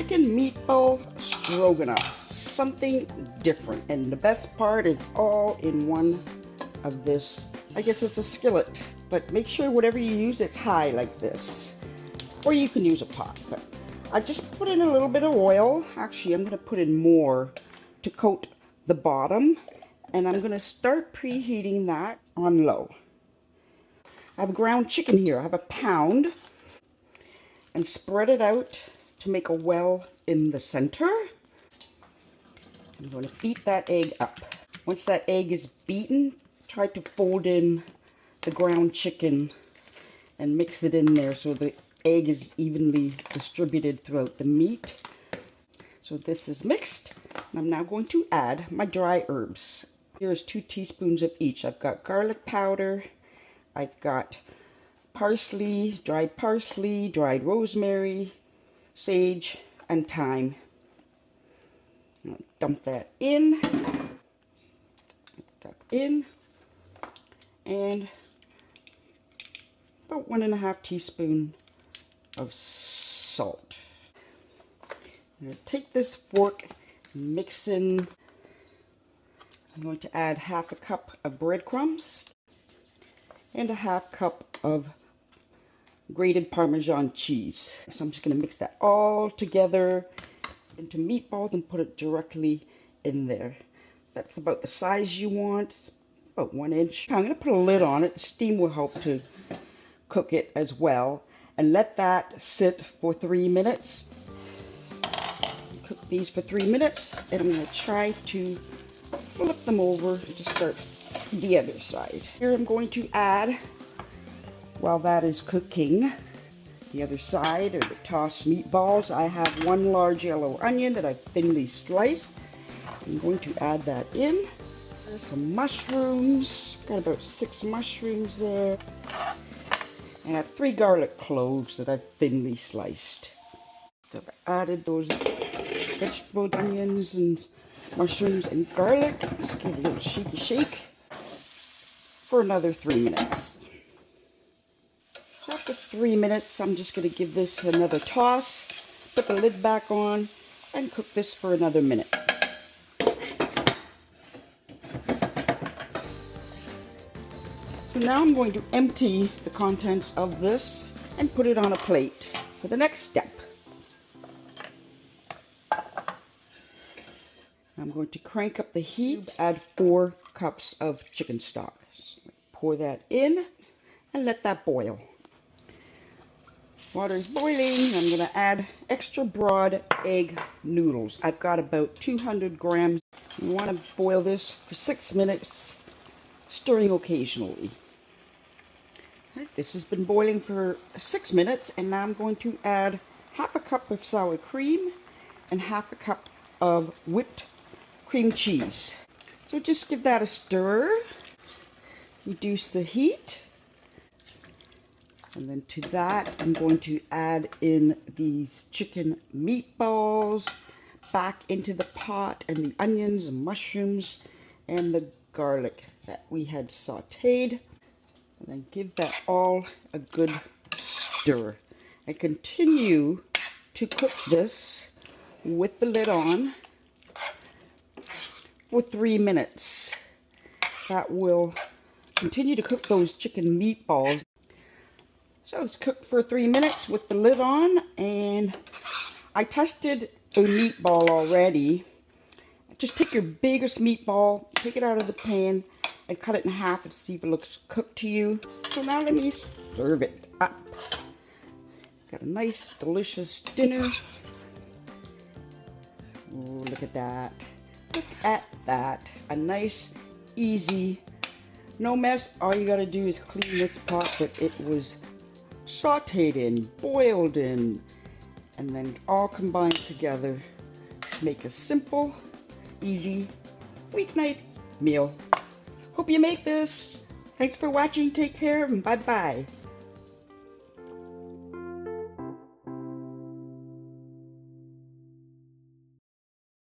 chicken meatball stroganoff. Something different. And the best part is all in one of this. I guess it's a skillet. But make sure whatever you use, it's high like this. Or you can use a pot. But I just put in a little bit of oil. Actually, I'm going to put in more to coat the bottom. And I'm going to start preheating that on low. I have ground chicken here. I have a pound. And spread it out to make a well in the center. I'm going to beat that egg up. Once that egg is beaten, try to fold in the ground chicken and mix it in there so the egg is evenly distributed throughout the meat. So this is mixed. I'm now going to add my dry herbs. Here's 2 teaspoons of each. I've got garlic powder. I've got parsley, dried rosemary, sage, and thyme. I'm going to dump that in. And about 1.5 teaspoons of salt. I'm going to take this fork and mix in. I'm going to add 1/2 cup of breadcrumbs and 1/2 cup of grated Parmesan cheese. So I'm just going to mix that all together into meatballs and put it directly in there. That's about the size you want. It's about 1 inch. I'm going to put a lid on it. The steam will help to cook it as well. And let that sit for 3 minutes. Cook these for 3 minutes. And I'm going to try to flip them over to start the other side. Here I'm going to add, while that is cooking, the other side of the tossed meatballs. I have 1 large yellow onion that I've thinly sliced. I'm going to add that in. There's some mushrooms. Got about 6 mushrooms there. And I have 3 garlic cloves that I've thinly sliced. So I've added those vegetable onions and mushrooms and garlic. Let's give it a little shaky shake for another 3 minutes. So after 3 minutes, I'm just going to give this another toss, put the lid back on, and cook this for another minute. So now I'm going to empty the contents of this and put it on a plate for the next step. I'm going to crank up the heat, add 4 cups of chicken stock. So pour that in and let that boil. Water is boiling. I'm going to add extra broad egg noodles. I've got about 200 grams. You want to boil this for 6 minutes, stirring occasionally. Right, this has been boiling for 6 minutes, and now I'm going to add 1/2 cup of sour cream and 1/2 cup of whipped cream cheese. So just give that a stir. Reduce the heat. And then to that, I'm going to add in these chicken meatballs back into the pot, and the onions and mushrooms and the garlic that we had sauteed. And then give that all a good stir. And continue to cook this with the lid on for 3 minutes. That will continue to cook those chicken meatballs. So it's cooked for 3 minutes with the lid on, and I tested a meatball already. Just take your biggest meatball, take it out of the pan, and cut it in half and see if it looks cooked to you. So now let me serve it up. Got a nice, delicious dinner. Oh, look at that. Look at that. A nice, easy, no mess. All you gotta do is clean this pot, but it was sauteed in, boiled in, and then all combined together to make a simple, easy weeknight meal. Hope you make this. Thanks for watching. Take care and bye-bye.